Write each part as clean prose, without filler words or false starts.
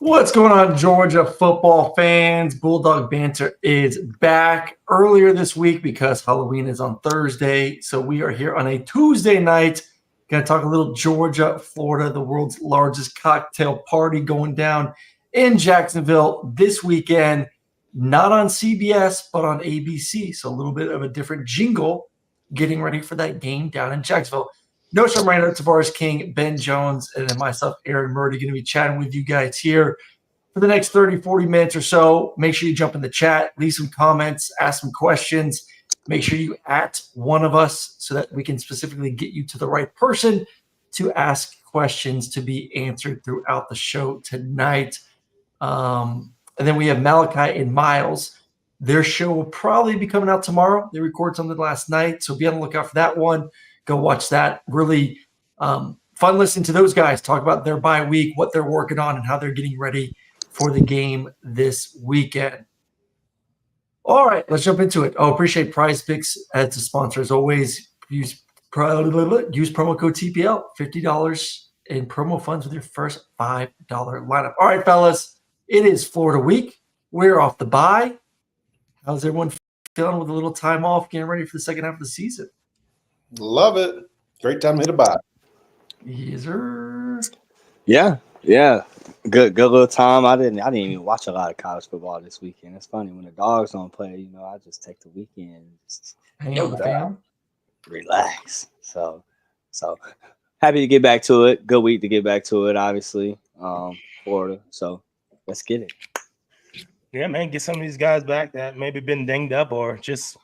What's going on, Georgia football fans? Bulldog Banter is back earlier this week because Halloween is on Thursday. So we are here on a Tuesday night. Going to talk a little Georgia, Florida, the world's largest cocktail party going down in Jacksonville this weekend. Not on CBS, but on ABC. So a little bit of a different jingle getting ready for that game down in Jacksonville. Knowshon Moreno, Tavarres King, Ben Jones, and then myself, Aaron Murray, going to be chatting with you guys here for the next 30, 40 minutes or so. Make sure you jump in the chat, leave some comments, ask some questions. Make sure you at one of us so that we can specifically get you to the right person to ask questions to be answered throughout the show tonight. And then we have Malachi and Miles. Their show will probably be coming out tomorrow. They recorded something last night, so be on the lookout for that one. Go watch that. Really fun listening to those guys talk about their bye week, what they're working on, and how they're getting ready for the game this weekend. All right, let's jump into it. Appreciate PrizePicks as a sponsor. As always, use promo code TPL, $50 in promo funds with your first $5 lineup. All right, fellas, it is Florida week. We're off the bye. How's everyone feeling with a little time off, getting ready for the second half of the season? Love it. Great time to hit a bye. Yes, sir. Yeah. Good little time. I didn't even watch a lot of college football this weekend. It's funny when the Dogs don't play, I just take the weekend, just hang out with the fam, relax. So happy to get back to it. Good week to get back to it, obviously. Florida. So let's get it. Yeah, man, get some of these guys back that maybe been dinged up or just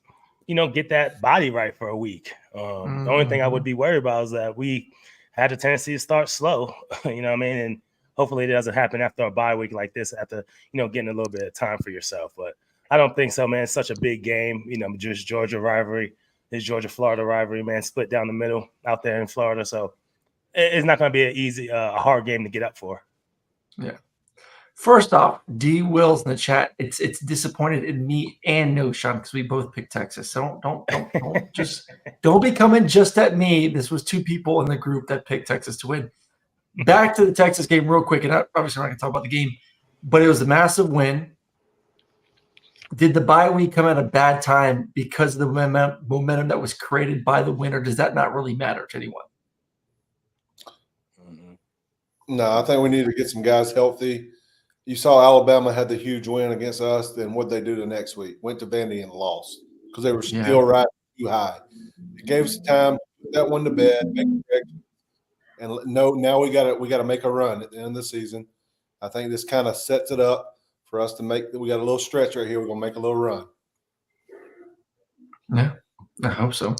get that body right for a week. The only thing I would be worried about is that we had a tendency to start slow, and hopefully it doesn't happen after a bye week like this, after, getting a little bit of time for yourself. But I don't think so, man. It's such a big game, just Georgia rivalry, this Georgia-Florida rivalry, man, split down the middle out there in Florida. So it's not going to be a hard game to get up for. Yeah. First off, D Wills in the chat. It's disappointed in me and Knowshon because we both picked Texas. So don't be coming just at me. This was two people in the group that picked Texas to win. Back to the Texas game real quick, and obviously we're not going to talk about the game, but it was a massive win. Did the bye week come at a bad time because of the momentum that was created by the win, or does that not really matter to anyone? No, I think we need to get some guys healthy. You saw Alabama had the huge win against us. Then what they do the next week? Went to Vandy and lost because they were still riding too high. It gave us time to put that one to bed, make corrections, and now we got to make a run at the end of the season. I think this kind of sets it up for us to make. We got a little stretch right here. We're gonna make a little run. Yeah, I hope so.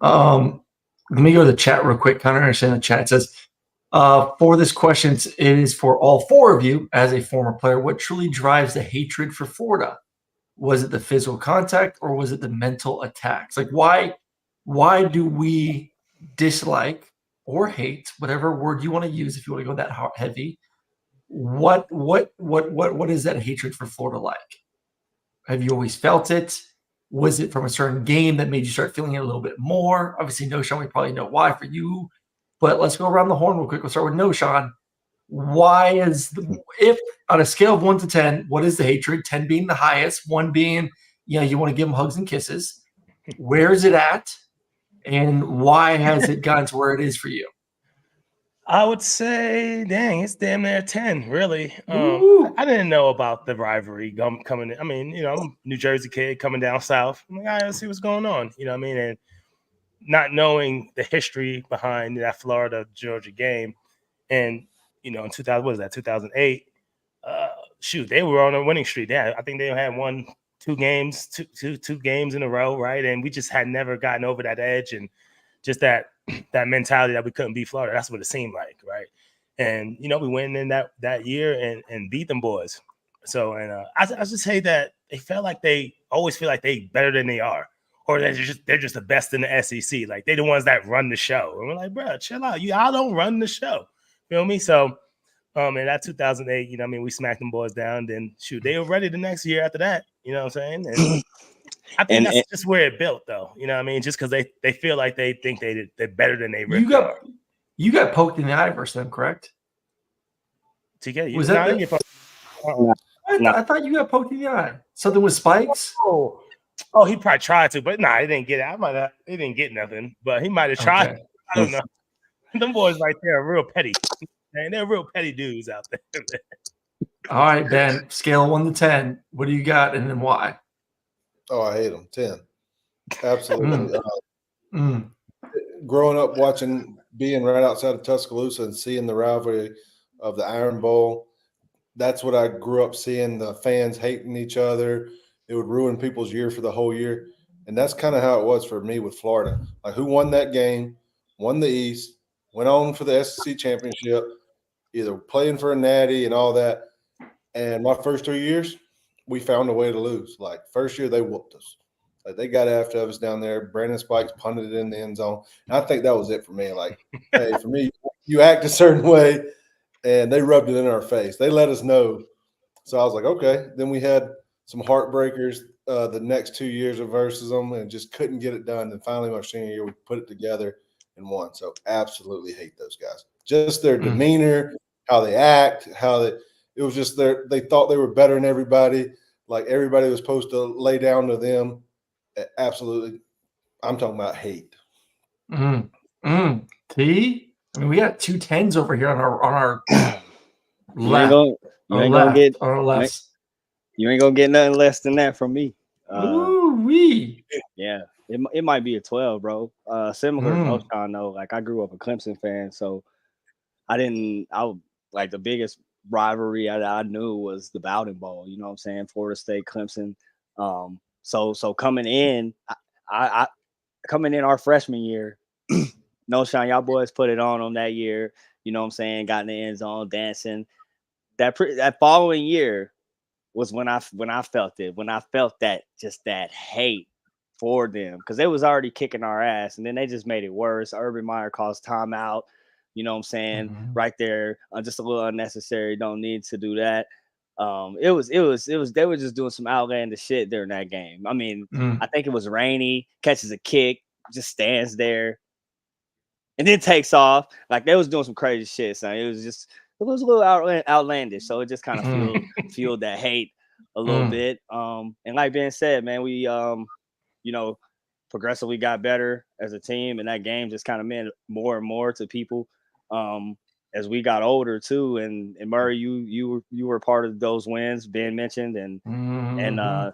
Let me go to the chat real quick. Connor, understand the chat. It says, for this question, it is for all four of you as a former player. What truly drives the hatred for Florida? Was it the physical contact or was it the mental attacks? Like why do we dislike or hate, whatever word you want to use if you want to go that heavy? What is that hatred for Florida like? Have you always felt it? Was it from a certain game that made you start feeling it a little bit more? Obviously, Knowshon, we probably know why for you. But let's go around the horn real quick. We'll start with Knowshon. Why if on a scale of 1 to 10, what is the hatred? 10 being the highest, 1 being, you want to give them hugs and kisses. Where is it at? And why has it gotten to where it is for you? I would say, dang, it's damn near 10, really. I didn't know about the rivalry coming in. I mean, I'm a New Jersey kid coming down south. I'm like, all right, let's see what's going on. And not knowing the history behind that Florida-Georgia game. And, in 2008, they were on a winning streak. Yeah, I think they had won two games in a row, right? And we just had never gotten over that edge and just that mentality that we couldn't beat Florida. That's what it seemed like, right? And, we went in that year and beat them boys. So, and I just say that they always feel like they better than they are. Or they're just the best in the SEC. Like, they're the ones that run the show. And we're like, bro, chill out. Y'all don't run the show. Feel me? So, in that 2008, we smacked them boys down. Then, they were ready the next year after that. You know what I'm saying? And I think that's just where it built, though. Just because they feel like they think they're better than they really are. You got poked in the eye versus them, correct? TK, was that I thought you got poked in the eye. Something with spikes? Oh, he probably tried to, but he didn't get it. He didn't get nothing, but he might have tried. Okay. I don't know. Them boys right there are real petty. Man, they're real petty dudes out there. All right, Ben. Scale 1 to 10. What do you got, and then why? Oh, I hate them. 10. Absolutely. Mm. Growing up being right outside of Tuscaloosa and seeing the rivalry of the Iron Bowl, that's what I grew up seeing, the fans hating each other. It would ruin people's year for the whole year. And that's kind of how it was for me with Florida. Like, who won that game, won the East, went on for the SEC championship, either playing for a natty and all that. And my first 2 years, we found a way to lose. Like, first year, they whooped us. Like, they got after us down there. Brandon Spikes punted it in the end zone. And I think that was it for me. Like, hey, for me, you act a certain way, and they rubbed it in our face. They let us know. So I was like, okay. Then we had some heartbreakers the next 2 years of versus them and just couldn't get it done. And finally, my senior year, we put it together and won. So absolutely hate those guys. Just their demeanor, how they act, it was just they thought they were better than everybody. Like, everybody was supposed to lay down to them. Absolutely. I'm talking about hate. T? I mean, we got 2 10s over here on our left. You ain't gonna get nothing less than that from me. Ooh-wee. Yeah, it might be a 12, bro. Similar to Knowshon, though. Like, I grew up a Clemson fan, so like, the biggest rivalry I knew was the Bowden Bowl. You know what I'm saying? Florida State, Clemson. So coming in, I coming in our freshman year, Knowshon, y'all boys put it on that year. You know what I'm saying? Got in the end zone, dancing. That following year was when I felt it. When I felt that hate for them, because they was already kicking our ass, and then they just made it worse. Urban Meyer calls timeout. You know what I'm saying? Right there, just a little unnecessary. Don't need to do that. It was. They were just doing some outlandish shit during that game. I mean, I think it was rainy. Catches a kick, just stands there, and then takes off. Like, they was doing some crazy shit. So it was a little outlandish. So it just kind of fueled that hate a little bit. And like Ben said, man, we progressively got better as a team, and that game just kind of meant more and more to people. As we got older too, and Murray, you were part of those wins Ben mentioned, and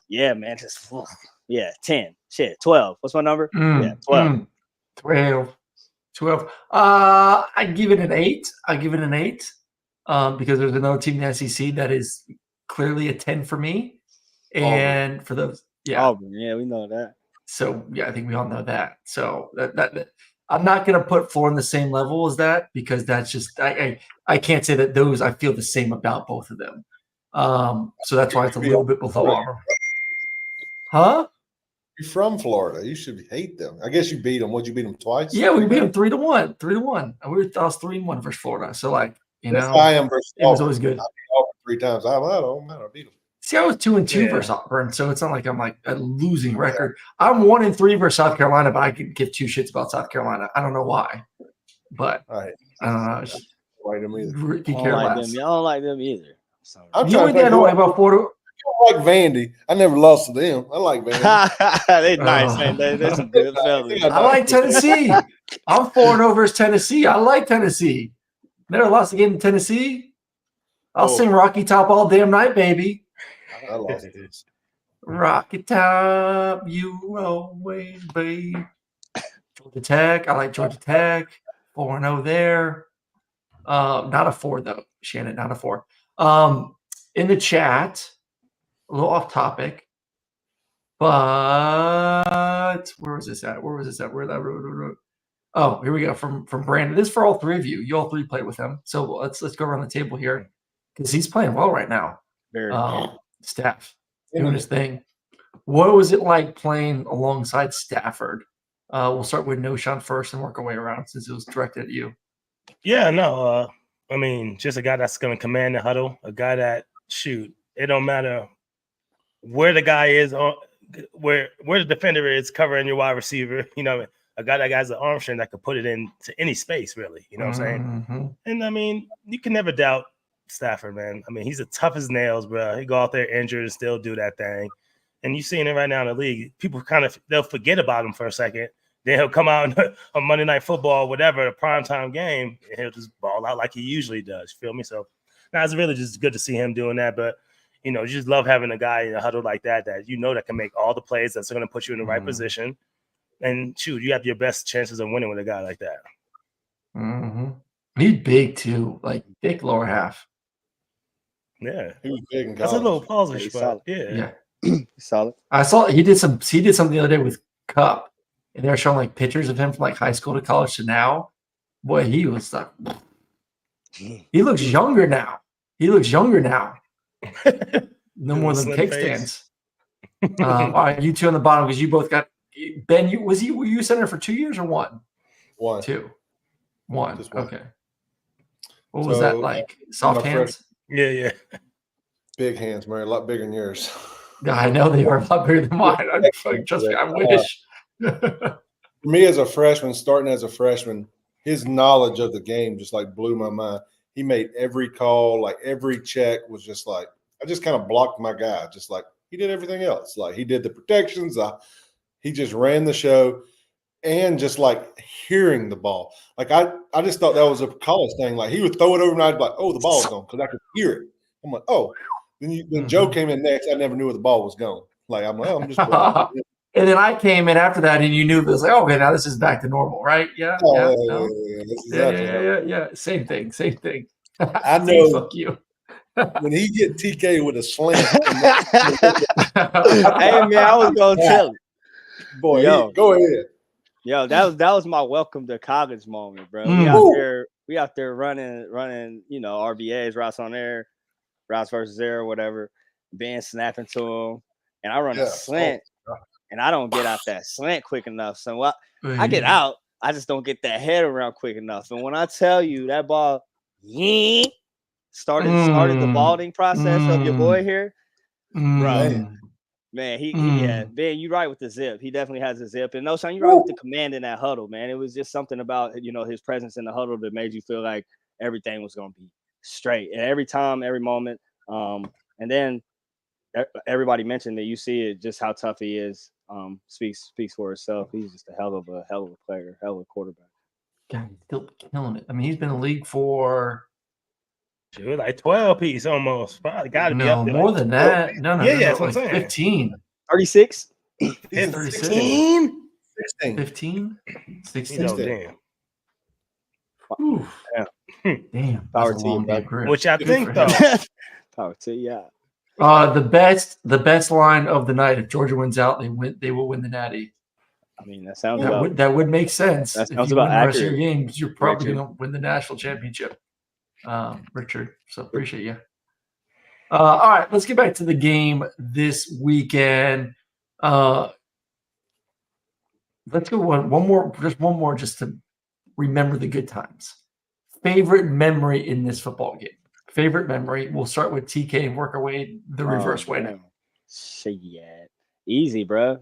yeah, man, 10, 12. What's my number? 12. 12. I give it an 8. I give it an 8 because there's another team in the SEC that is clearly a 10 for me, and Auburn. For those, Auburn, we know that. So I think we all know that. So that I'm not going to put 4 on the same level as that, because that's just I can't say that those I feel the same about both of them. So that's why it's a little bit below Auburn. Huh? You're from Florida. You should hate them. I guess you beat them. Would you beat them twice? Yeah, we beat them 3-1. 3-1. I was 3-1 versus Florida. So, like, I am versus it was always good. I beat Auburn 3 times. I don't matter. I beat them. See, I was 2-2 versus Auburn, so it's not like I'm like a losing record. I'm 1-3 versus South Carolina, but I could give 2 shits about South Carolina. I don't know why, but I don't know. I don't like them either. So the only thing I don't like about Florida. I like Vandy. I never lost to them. I like Vandy. They're nice, man. They're some good fellas. I like Tennessee. I'm 4-0 versus Tennessee. I like Tennessee. Never lost a game in Tennessee. I'll sing Rocky Top all damn night, baby. I lost this. Rocky Top, you always be. Georgia Tech. I like Georgia Tech. 4-0 there. Not a 4 though, Shannon. Not a 4. In the chat, a little off topic, but where was this at? Oh, here we go from Brandon. This is for all 3 of you. You all 3 played with him, so let's go around the table here because he's playing well right now. Very Staff doing his thing. What was it like playing alongside Stafford? We'll start with Knowshon first and work our way around since it was directed at you. Yeah, no. I mean, just a guy that's going to command the huddle, a guy that it don't matter where the guy is, where the defender is covering your wide receiver. You know, a guy that has an arm strength that could put it into any space, really. You know what I'm saying? And I mean, you can never doubt Stafford, man. I mean, he's as tough as nails, bro. He go out there injured and still do that thing. And you're seeing it right now in the league. People they'll forget about him for a second. Then he'll come out on Monday Night Football, whatever, a primetime game, and he'll just ball out like he usually does. You feel me? So now it's really just good to see him doing that. But, you know, you just love having a guy in a huddle like that you know that can make all the plays that's going to put you in the right position. And, shoot, you have your best chances of winning with a guy like that. Mm-hmm. He's big, too. Like, thick lower half. Yeah. He was big in college. That's a little polish, but solid. yeah. Solid. I saw he did something the other day with Cup, and they were showing like pictures of him from like high school to college to now. Boy, he was like, he looks younger now. No more than Slim face. kickstands. All right, you two on the bottom because you both got Ben. Were you center for 2 years or one? One. Two. One. Just one. Okay. What was that like? Soft hands? Yeah. Big hands, Mary. A lot bigger than yours. I know they are a lot bigger than mine. Trust me, I wish. For me as a freshman, starting as a freshman, his knowledge of the game just like blew my mind. He made every call, like every check was just like, I just kind of blocked my guy. Just like he did everything else. Like he did the protections. He just ran the show and just like hearing the ball. Like I just thought that was a college thing. Like he would throw it over and I'd be like, oh, the ball's gone because I could hear it. I'm like, oh. Then Joe came in next. I never knew where the ball was going. Like I'm like, oh, I'm just. And then I came in after that, and you knew it was like, okay, now this is back to normal, right? Yeah. Same thing. I know. Fuck you. When he get TK with a slant. Hey man, I was gonna tell you. Boy, go ahead. Yo, that was my welcome to college moment, bro. We out there running, you know, RBAs, routes on air. Routes versus air or whatever, Ben snapping to him, and I run a slant, and I don't get out that slant quick enough. So I get out, I just don't get that head around quick enough. And when I tell you that ball started the balding process of your boy here, bro, man, Ben, you right with the zip. He definitely has a zip. And Knowshon, you right with the command in that huddle, man. It was just something about, you know, his presence in the huddle that made you feel like everything was going to be straight. And every time, every moment. And then everybody mentioned that you see it, just how tough he is. Speaks for itself. He's just a hell of a player, hell of a quarterback. God, he's still killing it. I mean, he's been in the league for like 12 piece almost. Probably got to be up there. More than that. No, that's what like I'm saying. 15. 36? 15? 15? 16. Oh, damn. Ooh. Damn. Power to you, bro. Which I think, though. Power to you, yeah. The best line of the night. If Georgia wins out, they will win the Natty. I mean, that sounds that would make sense. That if sounds you about win the rest accurate. of your games, you're probably going to win the national championship, Richard. So appreciate you. All right, let's get back to the game this weekend. Let's go one more, just to remember the good times. Favorite memory in this football game. Favorite memory. We'll start with TK and work our way the reverse way now. Shit, easy, bro.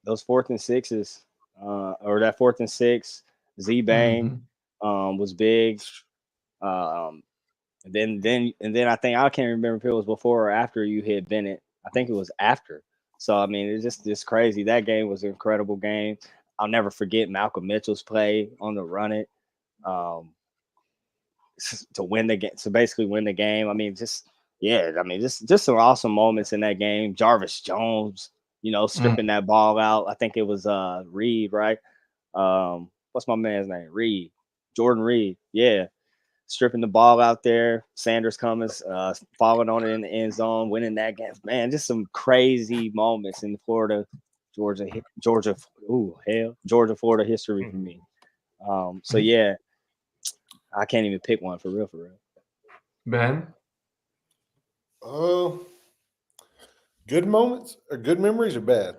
Those 4th and 6s, or that 4th and 6, Z-Bang was big. And then I think I can't remember if it was before or after you hit Bennett. I think it was after. So I mean, it's just crazy. That game was an incredible game. I'll never forget Malcolm Mitchell's play on the run it to win the game. So basically win the game. I mean, just some awesome moments in that game. Jarvis Jones, you know, stripping that ball out. I think it was Reed, right? What's my man's name? Reed. Jordan Reed. Yeah. Stripping the ball out there. Sanders Cummins falling on it in the end zone, winning that game. Man, just some crazy moments in Florida, Georgia, Florida history for me. So yeah, I can't even pick one for real. Ben? Good moments or good memories or bad?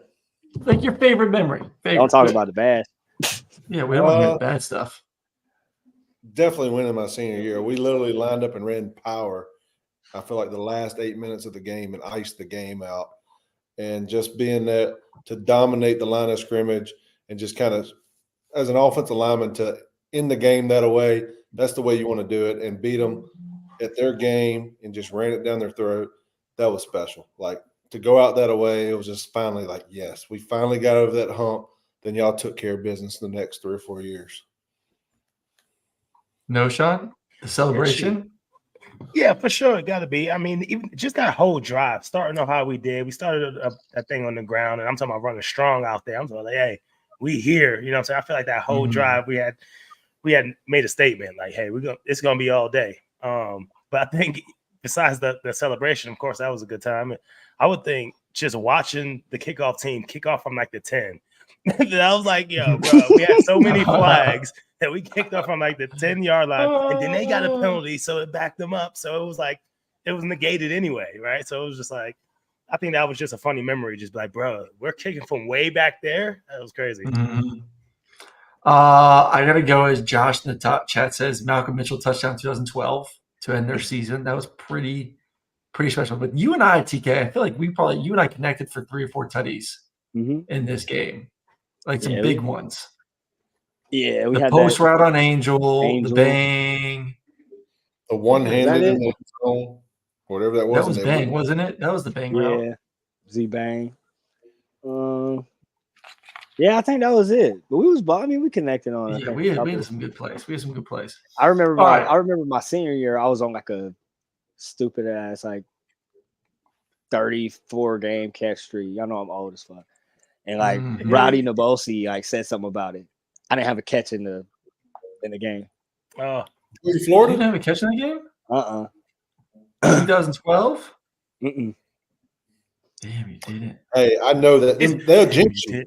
Like your favorite memory. Don't talk about the bad. Yeah, we don't want to hear the bad stuff. Definitely winning my senior year. We literally lined up and ran power. I feel like the last 8 minutes of the game and iced the game out. And just being there to dominate the line of scrimmage and just kind of, as an offensive lineman, to end the game that way, that's the way you want to do it and beat them. at their game and just ran it down their throat. That was special. Like to go out that way, it was just finally like, yes, we finally got over that hump. Then y'all took care of business the next 3 or 4 years. Knowshon, the celebration. Yeah, for sure. It got to be. I mean, even just that whole drive, starting off how we did. We started a thing on the ground, and I'm talking about running strong out there. I'm talking like, hey, we here. You know what I'm saying? I feel like that whole drive we had made a statement like, hey, it's gonna be all day. But I think besides the celebration, of course, that was a good time. I would think just watching the kickoff team kick off from like the 10. I was like, yo, bro, we had so many flags that we kicked off from like the 10-yard line, and then they got a penalty, so it backed them up. So it was like it was negated anyway, right? So it was just like, I think that was just a funny memory. Just like, bro, we're kicking from way back there. That was crazy. I gotta go as Josh in the top chat says Malcolm Mitchell touchdown 2012 to end their season. That was pretty special. But you and I, TK, I feel like you and I connected for 3 or 4 tutties in this game. Like some big ones. Yeah, we the had post that route on Angel, the bang. The one-handed in the zone, whatever that was. That was bang, wasn't it? That was the bang route. Yeah, Z-bang. Yeah, I think that was it. But we connected on it. Yeah, we had some good plays. I remember my senior year, I was on like a stupid ass like 34 game catch streak. Y'all know I'm old as fuck. And like Rowdy Nabosi like said something about it. I didn't have a catch in the game. Oh, Florida didn't have a catch in the game? 2012? Mm-mm. Damn, you didn't. Hey, I know that they'll jinx you.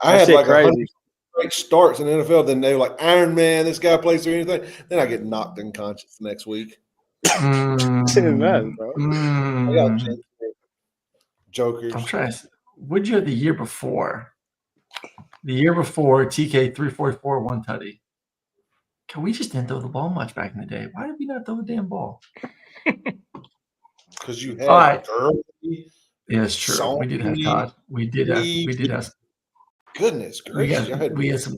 I had like 100 great starts in the NFL. Then they were like, Iron Man, this guy plays through anything. Then I get knocked unconscious next week. Didn't matter, bro. I got jokers. I'm trying to. What'd you have the year before? The year before, TK 344 1 tutty. We just didn't throw the ball much back in the day. Why did we not throw the damn ball? Because you had Gurley. Yeah, it's true. We did have Todd. We did have. Goodness gracious! We had some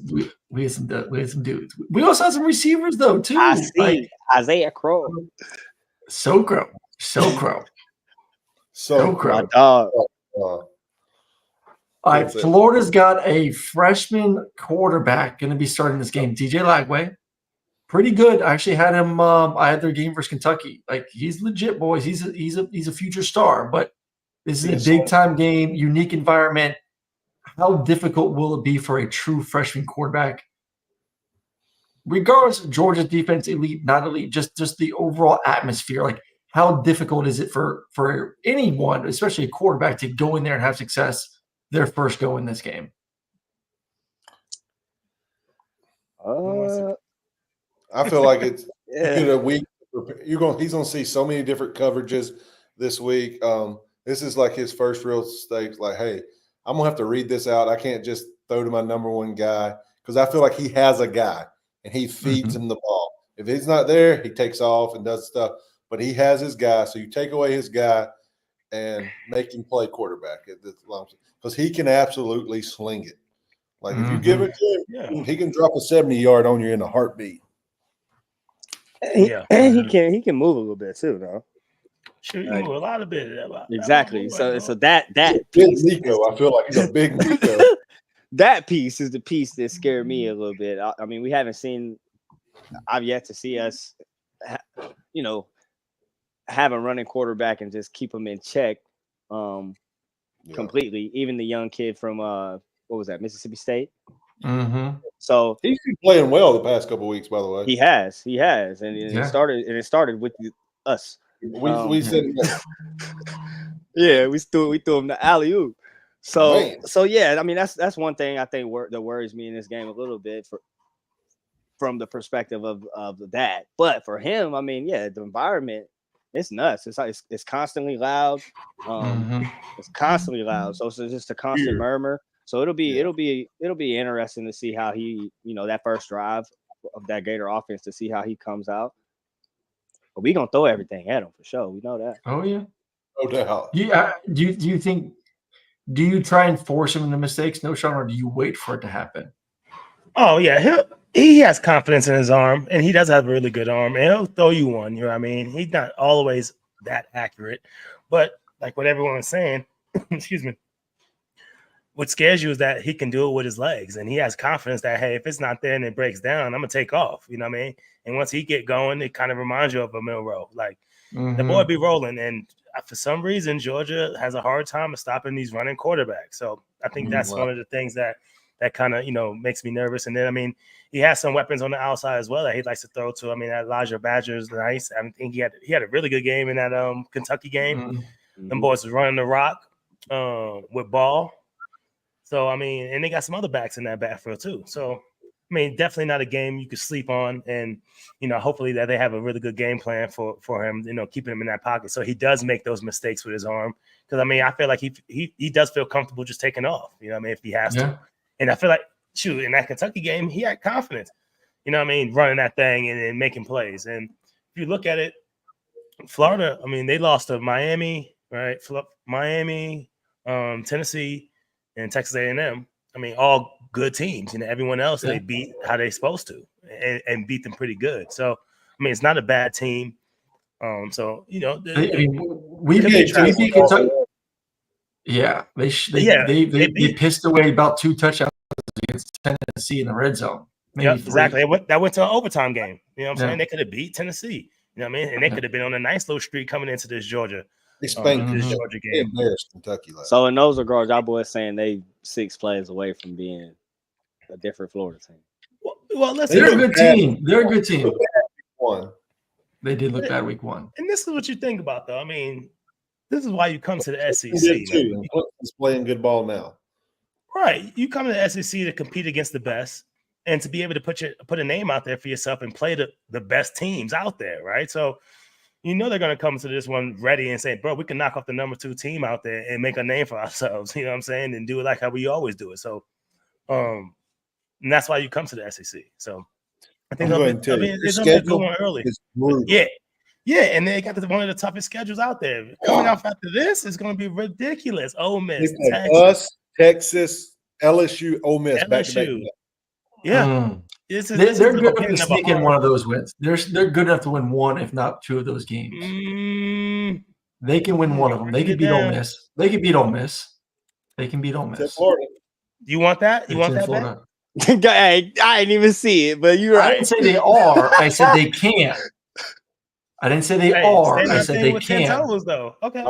dudes. We also had some receivers though too. I see like, Isaiah Crow. Socro. All right, Florida's got a freshman quarterback going to be starting this game. DJ Lagway, pretty good. I actually had him. I had their game versus Kentucky. Like he's legit, boys. He's a future star. But this is a big time game, unique environment. How difficult will it be for a true freshman quarterback? Regardless of Georgia's defense, elite, not elite, just the overall atmosphere. Like how difficult is it for anyone, especially a quarterback, to go in there and have success? Their first go in this game. I feel like it's a week. He's gonna see so many different coverages this week. This is like his first real stake. Like, hey, I'm gonna have to read this out. I can't just throw to my number one guy because I feel like he has a guy and he feeds him the ball. If he's not there, he takes off and does stuff. But he has his guy, so you take away his guy and make him play quarterback at this long. Because he can absolutely sling it. Like if you give it to him, he can drop a 70-yard on you in a heartbeat. And he can move a little bit too, though. Sure, you move a lot of bit. Exactly. So that big Nico, I feel like he's a big Nico. That piece is the piece that scared me a little bit. I mean, we haven't seen. I've yet to see us, have a running quarterback and just keep him in check. Completely. Even the young kid from what was that, Mississippi State? So he's been playing well the past couple of weeks, by the way. He has, and it started with us. We said we threw him the alley-oop. So yeah, I mean that's one thing I think that worries me in this game a little bit from the perspective of that. But for him, I mean, the environment. It's nuts. It's constantly loud. It's constantly loud. So it's just a constant murmur. So it'll be interesting to see how he, that first drive of that Gator offense, to see how he comes out. But we gonna throw everything at him for sure. We know that. Oh yeah, no doubt. Do you think? Do you try and force him into mistakes, Knowshon, or do you wait for it to happen? Oh yeah, he has confidence in his arm, and he does have a really good arm, and he'll throw you one. You know what I mean? He's not always that accurate, but like what everyone was saying, excuse me, what scares you is that he can do it with his legs, and he has confidence that, hey, if it's not there and it breaks down, I'm gonna take off. You know what I mean? And once he get going, it kind of reminds you of a Milroe. Like the boy be rolling, and for some reason, Georgia has a hard time of stopping these running quarterbacks. So I think that's one of the things that kind of makes me nervous. And then I mean, he has some weapons on the outside as well that he likes to throw to. I mean, that Elijah Badger is nice. I think he had a really good game in that Kentucky game. Them boys was running the rock with Ball. So, I mean, and they got some other backs in that backfield too. So, I mean, definitely not a game you could sleep on. And, hopefully that they have a really good game plan for him, keeping him in that pocket. So he does make those mistakes with his arm. Because, I mean, I feel like he does feel comfortable just taking off, if he has to. And I feel like, shoot, in that Kentucky game, he had confidence, running that thing and making plays. And if you look at it, Florida, I mean, they lost to Miami, right? Miami, Tennessee, and Texas A&M. I mean, all good teams. Everyone else they beat how they're supposed to, and beat them pretty good. So, I mean, it's not a bad team. So we beat Kentucky. Yeah, they pissed away about 2 touchdowns against Tennessee in the red zone. Yeah, exactly. That went to an overtime game. You know what I'm saying? They could have beat Tennessee. You know what I mean? And they could have been on a nice little streak coming into this Georgia. They spanked this Georgia game. Embarrassed Kentucky. So in those regards, our boys saying they 6 plays away from being a different Florida team. Well, they're a good team. They're a good team. One. They did look bad week 1. And this is what you think about, though. I mean, this is why you come to the SEC. Clemson's playing good ball now. Right. You come to the SEC to compete against the best and to be able to put a name out there for yourself and play the best teams out there, right? So they're going to come to this one ready and say, bro, we can knock off the number 2 team out there and make a name for ourselves, you know what I'm saying, and do it like how we always do it. So, and that's why you come to the SEC. So, I think it's going to be a good one early. Yeah, and they got one of the toughest schedules out there. Coming off after this is going to be ridiculous. Ole Miss, Texas, LSU, Ole Miss, LSU. Back. They're good enough to sneak in one of those wins. They're good enough to win 1, if not 2 of those games. They can win 1 of them. They can beat Ole Miss. They can beat Ole Miss. They can beat Ole Miss. You want that? You want that back? Hey, I didn't even see it, but you're right. I didn't say they are. I said they can. I didn't say they are. I said they can. Though. Okay.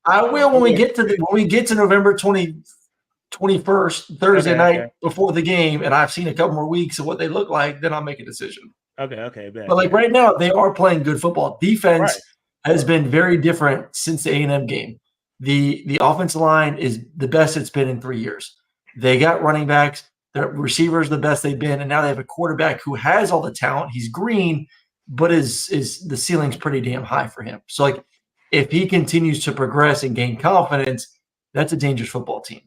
I will when we get to November 21st, Thursday night before the game, and I've seen a couple more weeks of what they look like, then I'll make a decision. Okay. But like right now, they are playing good football. Defense has been very different since the A&M game. The offensive line is the best it's been in 3 years. They got running backs. Their receivers the best they've been, and now they have a quarterback who has all the talent. He's green, but is the ceiling's pretty damn high for him. So like if he continues to progress and gain confidence, that's a dangerous football team.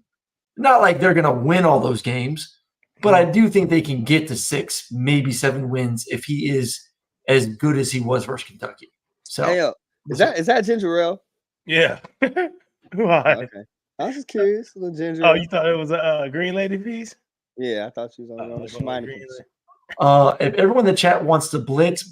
Not like they're going to win all those games, but I do think they can get to 6, maybe 7 wins if he is as good as he was versus Kentucky. So hey, is that ginger ale? Yeah. Why? Okay. I was just curious. A little ginger. Oh, you thought it was a green lady piece? Yeah, I thought she was on the Shemina piece. If everyone in the chat wants to blitz,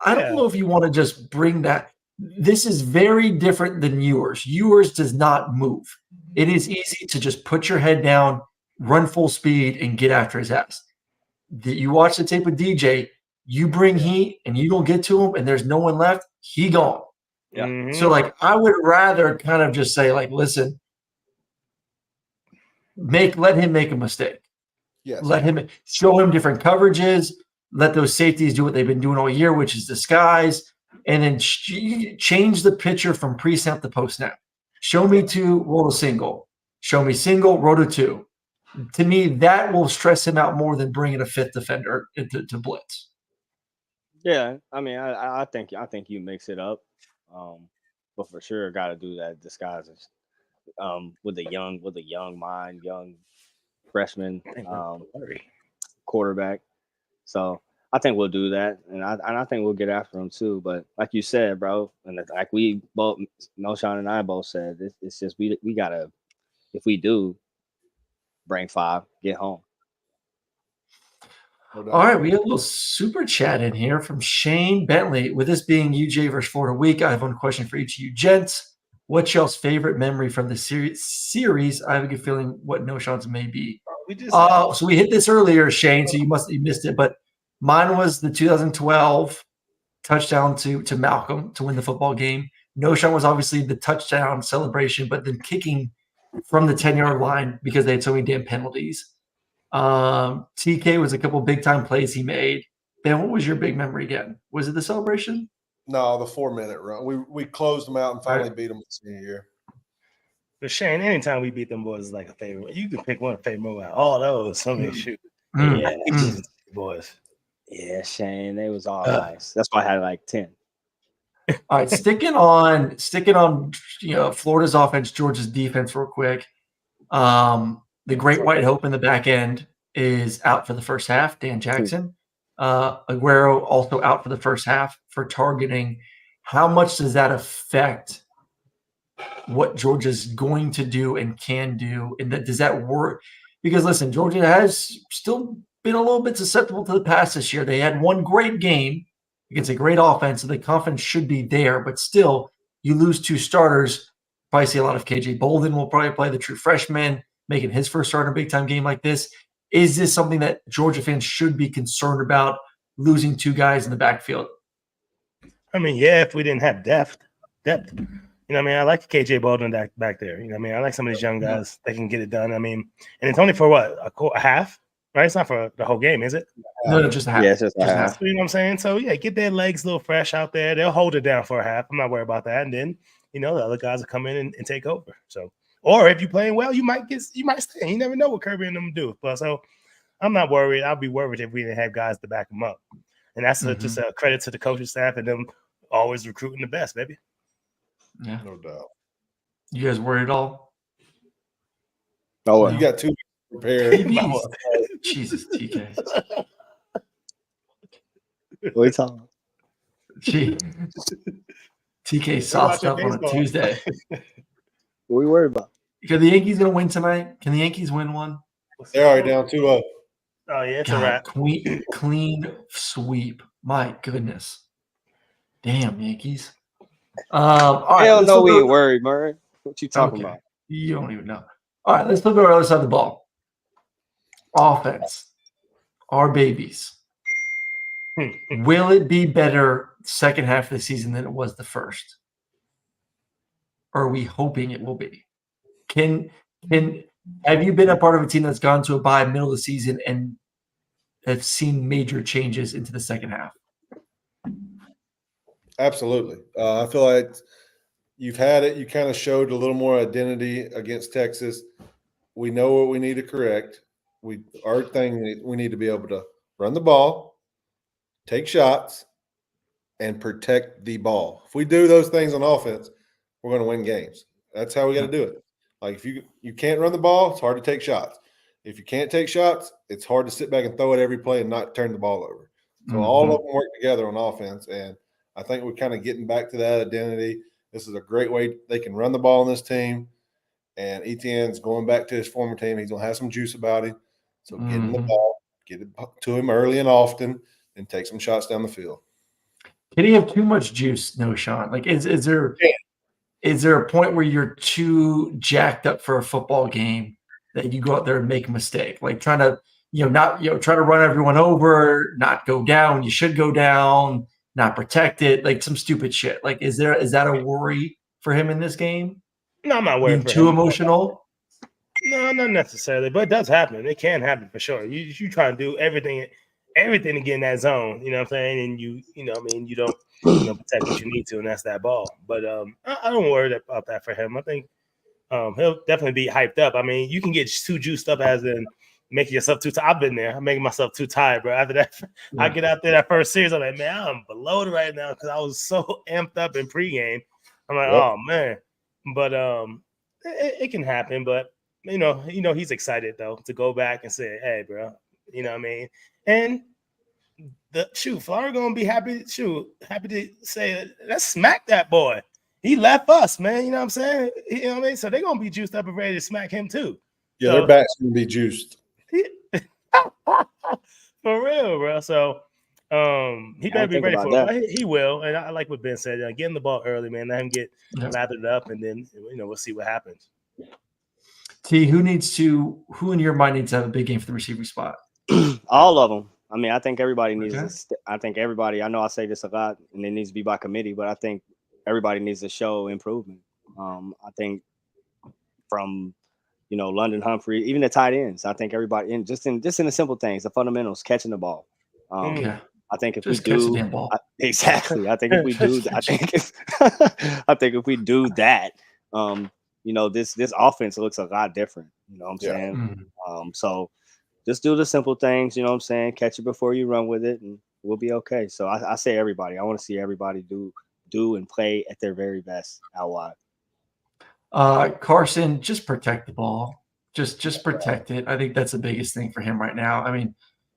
I don't know if you want to just bring that. This is very different than yours. Yours does not move. It is easy to just put your head down, run full speed, and get after his ass. You watch the tape with DJ, you bring heat, and you don't get to him, and there's no one left, he gone. Yeah. Mm-hmm. So, like, I would rather kind of just say, like, listen, let him make a mistake. Yes. Let him show him different coverages. Let those safeties do what they've been doing all year, which is disguise, and then change the picture from pre-snap to post-snap. Show me 2, roll a single. Show me single, roll to 2. To me, that will stress him out more than bringing a 5th defender to blitz. Yeah, I mean, I think you mix it up, but for sure, got to do that disguises with a young mind, young freshman quarterback. So I think we'll do that, and I think we'll get after him too. But like you said, bro, and like we both, Knowshon and I both said, it's just we gotta, if we do bring 5, get home. All right, we have a little super chat in here from Shane Bentley. With this being UGA versus Florida week, I have one question for each of you gents. What's y'all's favorite memory from the series? I have a good feeling what Knowshon's may be. So we hit this earlier, Shane, so you missed it. But mine was the 2012 touchdown to Malcolm to win the football game. Knowshon was obviously the touchdown celebration, but then kicking from the 10-yard line because they had so many damn penalties. TK was a couple big time plays he made. Ben, what was your big memory again? Was it the celebration? No, the 4-minute run. We closed them out and finally beat them this year. But Shane, anytime we beat them boys is like a favorite. You can pick one favorite out. All those, so many shoot. Boys. Yeah, Shane, they was all nice. That's why I had like 10. All right, sticking on Florida's offense, Georgia's defense, real quick. The great white hope in the back end is out for the first half. Dan Jackson, Aguero also out for the first half for targeting. How much does that affect what Georgia's going to do and can do? And does that work? Because listen, Georgia has still been a little bit susceptible to the pass this year. They had one great game against a great offense, so the confidence should be there. But still, you lose two starters. Probably see a lot of KJ Bolden will probably play, the true freshman, making his first start in a big-time game like this. Is this something that Georgia fans should be concerned about, losing two guys in the backfield? I mean, yeah, if we didn't have depth. You know what I mean? I like KJ Bolden back there. You know what I mean? I like some of these young guys that can get it done. I mean, and it's only for what, a half? Right? It's not for the whole game, is it? No, just a half. Yeah, it's just a half. half. You know what I'm saying? So, yeah, get their legs a little fresh out there. They'll hold it down for a half. I'm not worried about that. And then, the other guys will come in and take over. So, or if you're playing well, you might stay. You never know what Kirby and them do. But so I'm not worried. I'll be worried if we didn't have guys to back them up. And that's just a credit to the coaching staff and them always recruiting the best, baby. Yeah, no doubt. You guys worried at all? Oh, you got 2 weeks prepared. Jesus, TK. What are you talking about? Gee. TK sauced up on a Tuesday. What are we worried about? Are the Yankees going to win tonight? Can the Yankees win one? They're already down 2-0. Oh, yeah, it's a wrap. Clean sweep. My goodness. Damn, Yankees. All right, hell no, we ain't worried, Murray. What you talking about? You don't even know. All right, let's look at the other side of the ball. Offense. Our babies. Will it be better second half of the season than it was the first? Or are we hoping it will be? Have you been a part of a team that's gone to a bye middle of the season and have seen major changes into the second half? Absolutely. I feel like you've had it. You kind of showed a little more identity against Texas. We know what we need to correct. We need to be able to run the ball, take shots, and protect the ball. If we do those things on offense, we're going to win games. That's how we got to do it. Like if you can't run the ball, it's hard to take shots. If you can't take shots, it's hard to sit back and throw it every play and not turn the ball over. So all of them work together on offense, and I think we're kind of getting back to that identity. This is a great way they can run the ball on this team, and Etienne's going back to his former team. He's going to have some juice about him. So get him the ball, get it to him early and often, and take some shots down the field. Can he have too much juice, Knowshon? Like, is there a point where you're too jacked up for a football game that you go out there and make a mistake? Like trying to, try to run everyone over, not go down. You should go down, not protect it, like some stupid shit. Like, is that a worry for him in this game? No, I'm not worried. Being too emotional? No, not necessarily, but it does happen. It can happen for sure. You try to do everything to get in that zone. You know what I'm saying? And you don't protect what you need to, and that's that ball. But I don't worry about that for him. I think he'll definitely be hyped up. I mean, you can get too juiced up as in making yourself too tired. I've been there. I'm making myself too tired, bro. After that, I get out there that first series, I'm like, man, I'm bloated right now because I was so amped up in pregame. I'm like, oh man. But it can happen. But he's excited though to go back and say, hey, bro, you know what I mean? And Florida gonna be happy to say, let's smack that boy. He left us, man. You know what I'm saying? You know what I mean? So they're gonna be juiced up and ready to smack him too. Yeah, their back's gonna be juiced. For real, bro. So he better be ready for it. But he will. And I like what Ben said. Getting the ball early, man. Let him get lathered up, and then we'll see what happens. T, who in your mind needs to have a big game for the receiving spot? All of them. I mean, I think everybody needs to. I think everybody. I know I say this a lot, and it needs to be by committee, but I think everybody needs to show improvement. I think from London Humphrey, even the tight ends. I think everybody in the simple things, the fundamentals, catching the ball. I think if just we do exactly, I think if we do, I think if we do that, this offense looks a lot different. You know what I'm saying? So just do the simple things. You know what I'm saying? Catch it before you run with it, and we'll be okay. So I say everybody. I want to see everybody do and play at their very best out wide. Carson, just protect the ball. Just protect it. I think that's the biggest thing for him right now. I mean,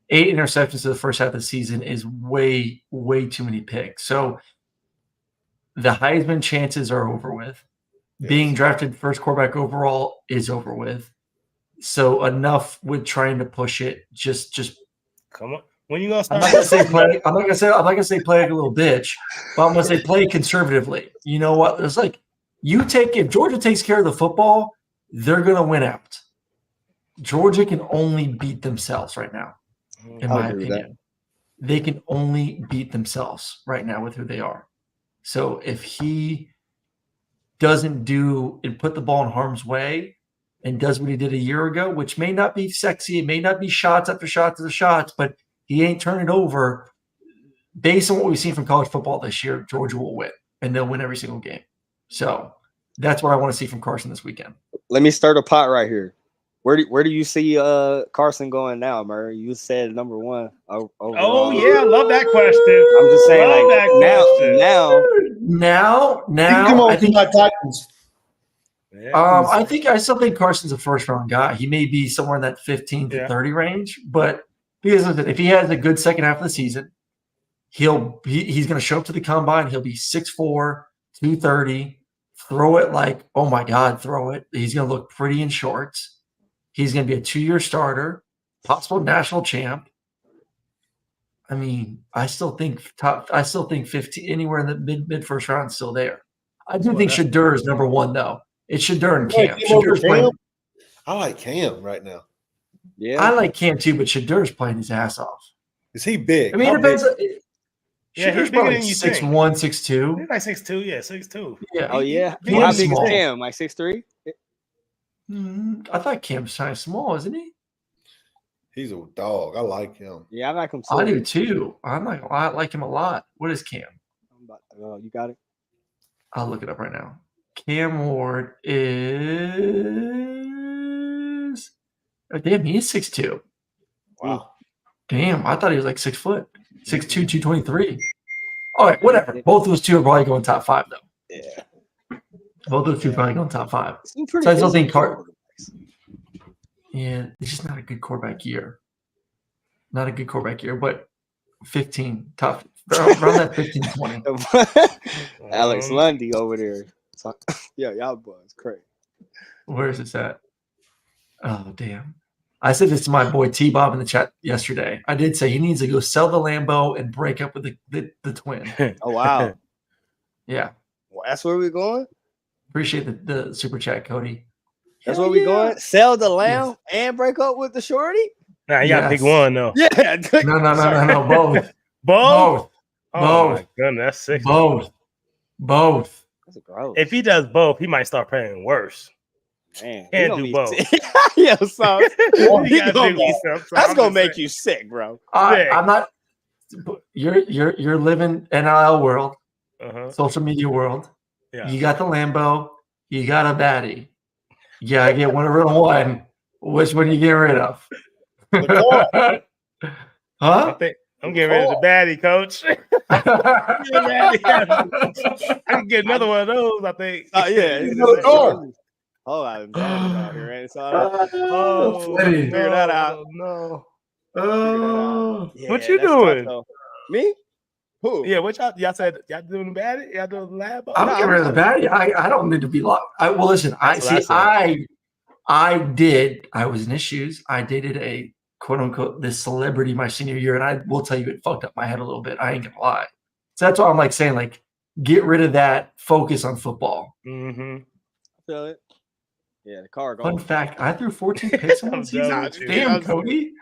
8 interceptions in the first half of the season is way, way too many picks. So the Heisman chances are over with. Yes. Being drafted first quarterback overall is over with. So enough with trying to push it. Just come on. When you gonna start? I'm not gonna say play like a little bitch, but I'm gonna say play conservatively. You know what? It's like if Georgia takes care of the football, they're gonna win out. Georgia can only beat themselves right now, in my opinion. They can only beat themselves right now with who they are. So if he doesn't do and put the ball in harm's way and does what he did a year ago, which may not be sexy, it may not be shots after shots after shots, but he ain't turning over. Based on what we've seen from college football this year, Georgia will win, and they'll win every single game. So that's what I want to see from Carson this weekend. Let me start a pot right here. Where do you see Carson going now, Murray? You said number one. Overall. Oh yeah, I love that question. I'm just saying, now. Come on, I think my Titans. I still think Carson's a first round guy. He may be somewhere in that 15 to 30 range, but because if he has a good second half of the season, he's going to show up to the combine. He'll be 6'4", 230. Throw it like, oh my God, throw it. He's going to look pretty in shorts. He's going to be a 2-year starter, possible national champ. I mean, I still think 15 anywhere in the mid first round is still there. I do think Shedeur is number one though. It's Shedeur and Cam. Cam? I like Cam right now. Yeah, I like Cam too, but Shedeur's playing his ass off. Is he big? I mean, it depends. He's bigger than you 6'1", 6'2". He's like 6'2", 6'2". Yeah. Oh yeah. How big is Cam? Like 6'3"? I thought Cam's kind of small, isn't he? He's a dog. I like him. Yeah, I like him too. I do too. I like him a lot. What is Cam? You got it? I'll look it up right now. Cam Ward is damn, he is 6'2". Wow. Damn, I thought he was like 6 foot. 6'2", 223. All right, whatever. Both those two are probably going top 5 though. Yeah. Both those two are probably going top 5. So I still think it's just not a good quarterback year. Not a good quarterback year, but 15, tough. Around that 15, 20. Alex Lundy over there. Yeah, y'all boys crazy. Where is this at? Oh, damn. I said this to my boy T-Bob in the chat yesterday. I did say he needs to go sell the Lambo and break up with the twin. Oh, wow. Yeah. Well, that's where we're going? Appreciate the super chat, Cody. That's where we're going? Sell the lamb and break up with the shorty? Nah, you got to pick one, though. Yeah. No. Both. Both? Oh, both. my goodness. That's sick. Both. That's gross. If he does both, he might start paying worse. Man, can't do both. Yeah, so that's gonna make you sick, bro. I'm not. You're living NIL world, social media world. Yeah. You got the Lambo. You got a baddie. Yeah, I get one over one. Which one are you getting rid of? The huh? I'm getting rid of the baddie, coach. I can get another one of those, I think. Oh, I'm out here, right? Figure that out. No. Yeah, what you doing? Tough, me? Who? Yeah, what y'all said? Y'all doing the baddie? Y'all doing the lab? I'm getting rid of the baddie. I don't need to be locked. Listen. I was in issues. I dated a quote unquote this celebrity my senior year, and I will tell you it fucked up my head a little bit. I ain't gonna lie. So that's why I'm like saying like get rid of that. Focus on football. Mm-hmm. I feel it. Yeah, the car Fun going. fact: I threw 14 picks in one I'm season. done with you. Damn, Cody.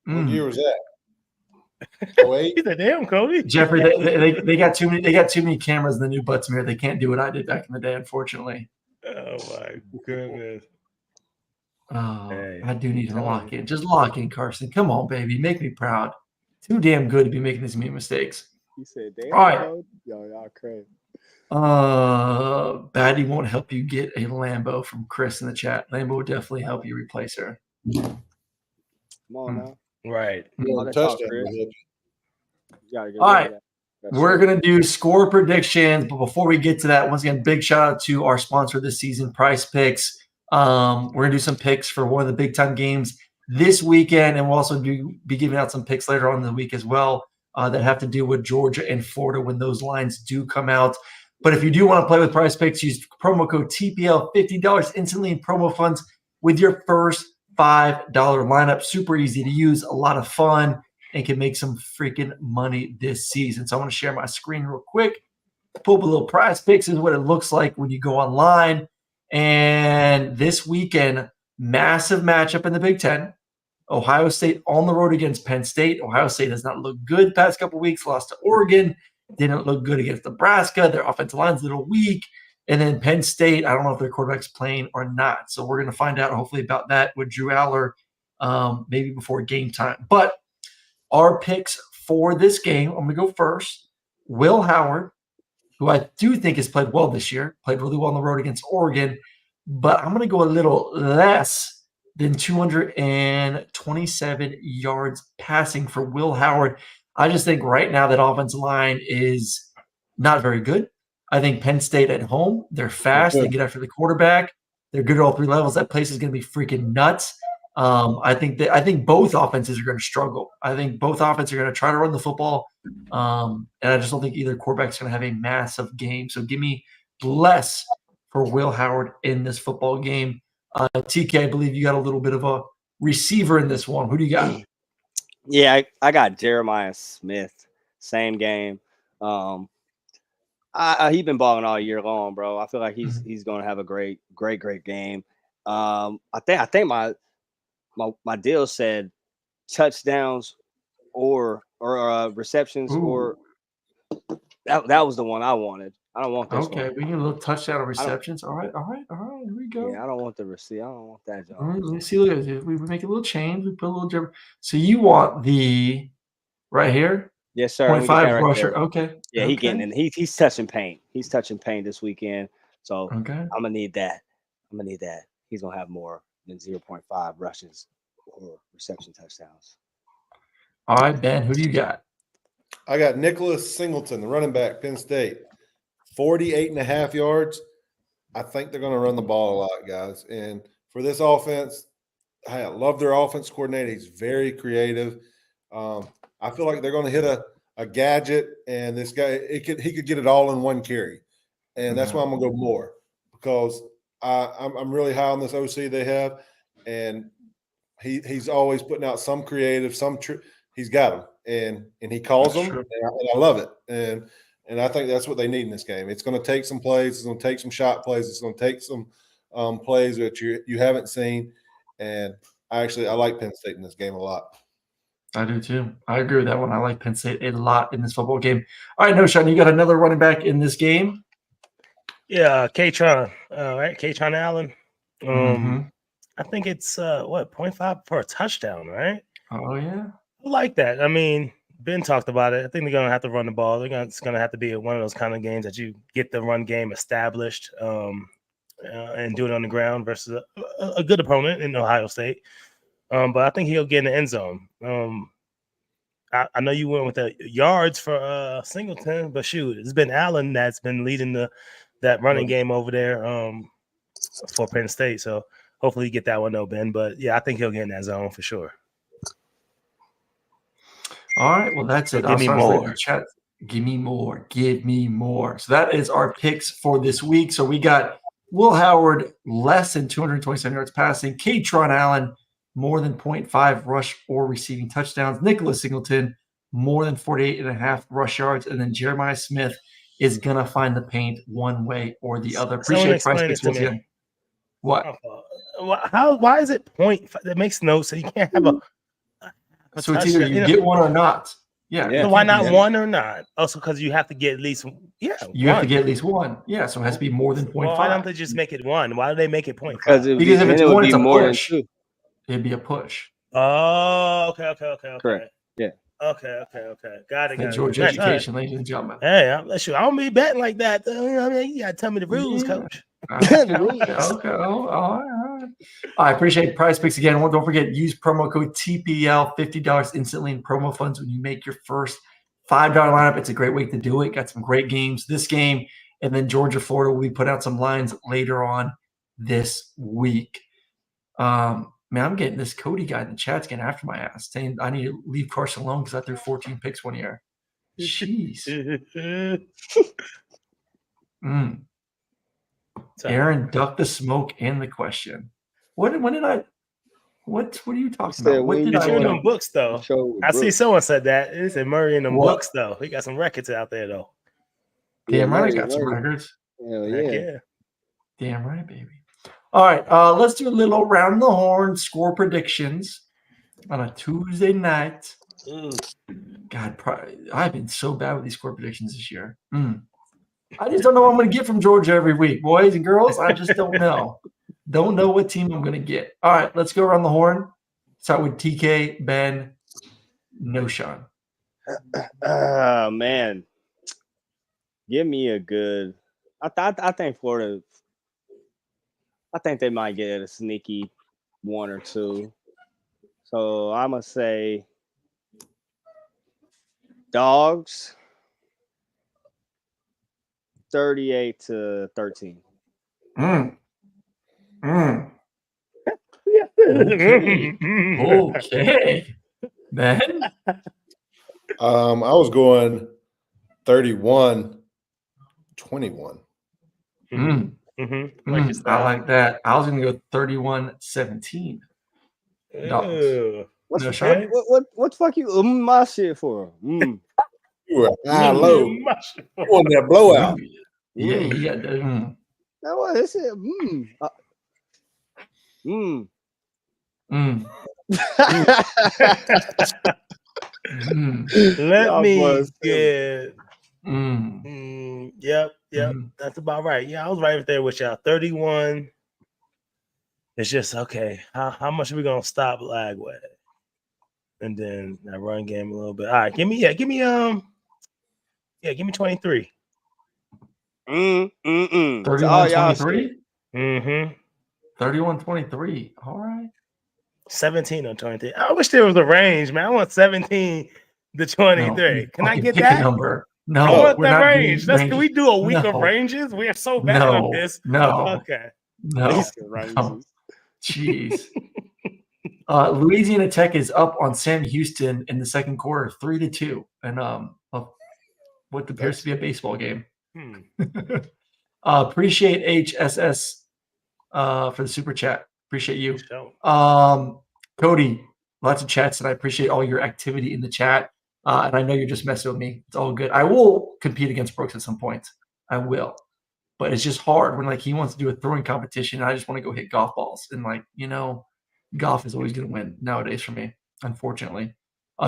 What year was that? 08? He's a damn Cody. Jeffrey, they got too many. They got too many cameras in the new Butts-Mehre. They can't do what I did back in the day, unfortunately. Oh my goodness. Oh, Hey, I do need to tell lock me. in. Just lock in, Carson. Come on, baby. Make me proud. Too damn good to be making these mistakes. He said, "Damn, All right. Cody." Yo, y'all crazy. Batty won't help you get a Lambo from Chris in the chat. Lambo will definitely help you replace her. Come on now. Right. All that talk, Chris. You gotta get All rid right. of that. We're going to do score predictions, but before we get to that, once again, big shout out to our sponsor this season, PrizePicks. We're going to do some picks for one of the big time games this weekend, and we'll also be giving out some picks later on in the week as well that have to do with Georgia and Florida when those lines do come out. But if you do want to play with PrizePicks, use promo code TPL, $50 instantly in promo funds with your first $5 lineup. Super easy to use, a lot of fun, and can make some freaking money this season. So I want to share my screen real quick. Pull up a little PrizePicks is what it looks like when you go online. And this weekend, massive matchup in the Big Ten. Ohio State on the road against Penn State. Ohio State has not looked good the past couple of weeks, lost to Oregon. Didn't look good against Nebraska. Their offensive line's a little weak. And then Penn State, I don't know if their quarterback's playing or not. So we're going to find out hopefully about that with Drew Aller maybe before game time. But our picks for this game, I'm going to go first. Will Howard, who I do think has played well this year, played really well on the road against Oregon, but I'm going to go a little less than 227 yards passing for Will Howard. I just think right now that offensive line is not very good. I think Penn State at home, they're fast. They get after the quarterback. They're good at all three levels. That place is going to be freaking nuts. I think both offenses are going to struggle. I think both offenses are going to try to run the football, and I just don't think either quarterback's going to have a massive game. So give me less for Will Howard in this football game. TK, I believe you got a little bit of a receiver in this one. Who do you got? Yeah, I got Jeremiah Smith. Same game. He's been balling all year long, bro. I feel like he's going to have a great game. I think my deal said touchdowns or receptions. Ooh. Or that was the one I wanted. I don't want this one. Okay, we need a little touchdown of receptions. All right. Here we go. Yeah, I don't want the receipt. I don't want that job. Let me see. Look at this. We make a little change. We put a little jump. So you want the right here? Yes, sir. 0.5 rusher. Okay. Yeah, okay. He's getting in. He's touching paint. He's touching paint this weekend. So okay. I'm gonna need that. He's gonna have more than 0.5 rushes or reception touchdowns. All right, Ben, who do you got? I got Nicholas Singleton, the running back, Penn State. 48.5 yards. I think they're going to run the ball a lot, guys. And for this offense, I love their offense coordinator. He's very creative. I feel like they're going to hit a gadget, and this guy he could get it all in one carry. And that's why I'm going to go more, because I'm really high on this OC they have, and he's always putting out some creative, he's got them, and he calls them, and I love it. And I think that's what they need in this game. It's going to take some plays. It's going to take some shot plays. It's going to take some plays that you haven't seen. And I like Penn State in this game a lot. I do too. I agree with that one. I like Penn State a lot in this football game. All right, Knowshon, you got another running back in this game? Yeah, Kaytron. Right, Kaytron Allen. I think it's 0.5 for a touchdown, right? Oh yeah, I like that. I mean, Ben talked about it. I think they're gonna have to run the ball. It's gonna have to be one of those kind of games that you get the run game established and do it on the ground versus a good opponent in Ohio State. But I think he'll get in the end zone. I know you went with the yards for Singleton, but shoot, it's been Allen that's been leading that running game over there for Penn State. So hopefully you get that one though, Ben. But yeah, I think he'll get in that zone for sure. All right, well, that's it. Give me more. Give me more. So that is our picks for this week. So we got Will Howard, less than 227 yards passing. Katron Allen, more than 0.5 rush or receiving touchdowns. Nicholas Singleton, more than 48.5 rush yards. And then Jeremiah Smith is going to find the paint one way or the other. Appreciate PrizePicks once again. What? Why is it point? That makes no sense. You can't have a so it's either you get one or not. Yeah. So why not one or not? Also, because you have to get at least you have to get at least one. Yeah, so it has to be more than 0.5. Why don't they just make it one? Why do they make it 0.5? Because if it's one, it's a push. It'd be a push. Oh, okay. Correct. Yeah. Okay. Got it. Georgia education, ladies and gentlemen. Hey, I don't be betting like that. You gotta tell me the rules, coach. Okay. All right. I appreciate PrizePicks again. Don't forget, use promo code TPL, $50 instantly in promo funds when you make your first $5 lineup. It's a great way to do it. Got some great games this game, and then Georgia, Florida will be putting out some lines later on this week. Man, I'm getting this Cody guy in the chat's getting after my ass, saying I need to leave Carson alone because I threw 14 picks one year. Jeez. Aaron ducked the smoke and the question. What are you talking about? What did I in them books though? I see someone said that. It said Murray in them books though. He got some records out there though. Damn right, I got some records. Hell yeah. Damn right, baby. All right, let's do a little around the horn score predictions on a Tuesday night. God, I've been so bad with these score predictions this year. I just don't know what I'm going to get from Georgia every week, boys and girls. I just don't know. Don't know what team I'm going to get. All right, let's go around the horn. Start with TK, Ben, Knowshon. Man. Give me a good – I think Florida – I think they might get a sneaky 1 or 2. So I'm going to say Dogs 38-13. Okay. Ben? I was going 31-21. I like that. I was going to go 31-17. What the fuck you my shit for? You were high low. You want that blowout. Yeah, he got that. That was this shit. Let me get. Yep. That's about right. Yeah, I was right there with y'all. 31. It's just okay. How much are we gonna stop Lagway? And then that run game a little bit. All right, give me 23. 31-23. 31-23. All right. 17 or 23. I wish there was a range, man. I want 17 to 23. No, can I get pick that? A number. No, I want that range. Can we do a week of ranges? We are so bad at this. No. Okay. No. Jeez. Louisiana Tech is up on Sam Houston in the second quarter, 3-2, and what appears to be a baseball game. Appreciate HSS for the super chat. Appreciate you. Cody, lots of chats, and I appreciate all your activity in the chat. And I know you're just messing with me. It's all good. I will compete against Brooks at some point. I will. But it's just hard when he wants to do a throwing competition, and I just want to go hit golf balls. And golf is always going to win nowadays for me, unfortunately.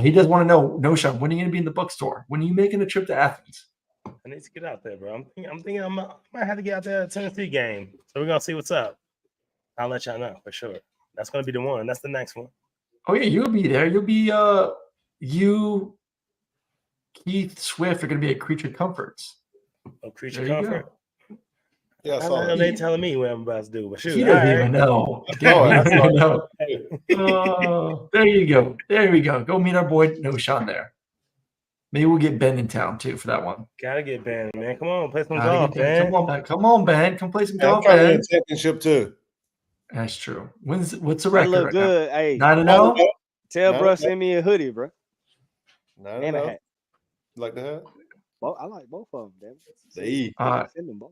He does want to know, Knowshon, when are you going to be in the bookstore? When are you making a trip to Athens? I need to get out there, bro. I'm thinking I might have to get out there at the Tennessee game. So we're going to see what's up. I'll let y'all know for sure. That's going to be the one. That's the next one. Oh, yeah, you'll be there. You'll be you, Keith Swift are going to be at Creature Comforts. Oh, Creature Comfort? Yeah, I know they telling me what I'm about to do, but shoot. He doesn't even know. Know. There you go. There we go. Go meet our boy Knowshon there. Maybe we'll get Ben in town too for that one. Gotta get Ben, man. Come on, play some golf, Ben. Come on, Ben. Come play some golf, Ben. Ben. Championship too. That's true. What's the record? Look good. Hey, 9-0. Tell bro send me a hoodie, bro. 9-0. And a hat. You like the hat? I like both of them. Send them both.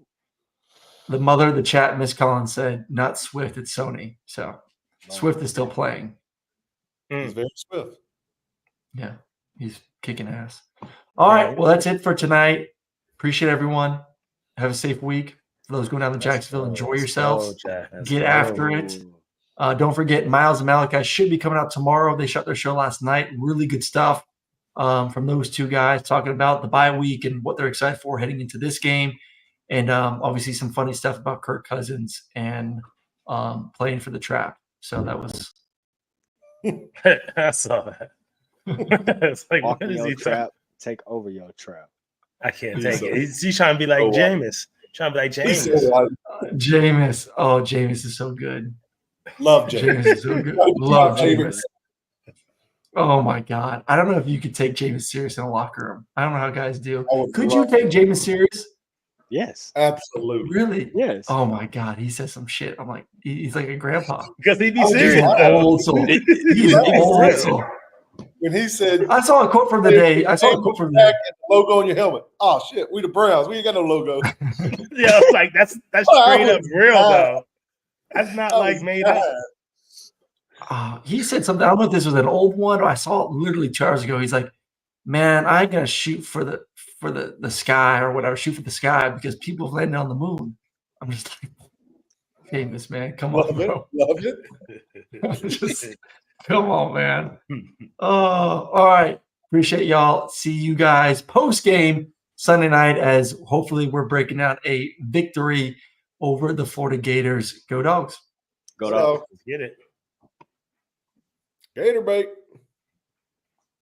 The mother of the chat, Miss Collins, said, not Swift, it's Sony. So Swift is still playing. He's very swift. Yeah, he's kicking ass. All right, well, that's it for tonight. Appreciate everyone. Have a safe week. For those going down to Jacksonville, enjoy yourselves. Get after it. Don't forget, Miles and Malachi should be coming out tomorrow. They shot their show last night. Really good stuff from those two guys talking about the bye week and what they're excited for heading into this game. And obviously some funny stuff about Kirk Cousins and playing for the Trap. So that was – I saw that. It's like, Walk what is your he trap, take over your trap. I can't take it. He's trying to be like Jameis. Trying to be like Jameis. Jameis. Oh, Jameis is so good. Love Jameis. Jameis is so good. Love Jameis. Oh, my God. I don't know if you could take Jameis serious in a locker room. I don't know how guys do. Could you take Jameis serious? Yes. Absolutely. Really? Yes. Oh, my God. He says some shit. I'm like, he's like a grandpa. Because he'd be serious. Old soul. He's old soul. When he said, I saw a quote from the day. I saw a quote from the day. Logo on your helmet. Oh, shit. We the Browns. We ain't got no logo. Yeah, like that's straight up real, though. That's not like made up. He said something. I don't know if this was an old one or I saw it literally 2 hours ago. He's like, man, I ain't gonna shoot for the sky or whatever, shoot for the sky because people have landed on the moon. I'm just like, famous man. Come on, bro. Love it. Just come on, man. Oh, all right. Appreciate y'all. See you guys post game Sunday night as hopefully we're breaking out a victory over the Florida Gators. Go Dogs. Go Dogs. Let's get it. Gator bait.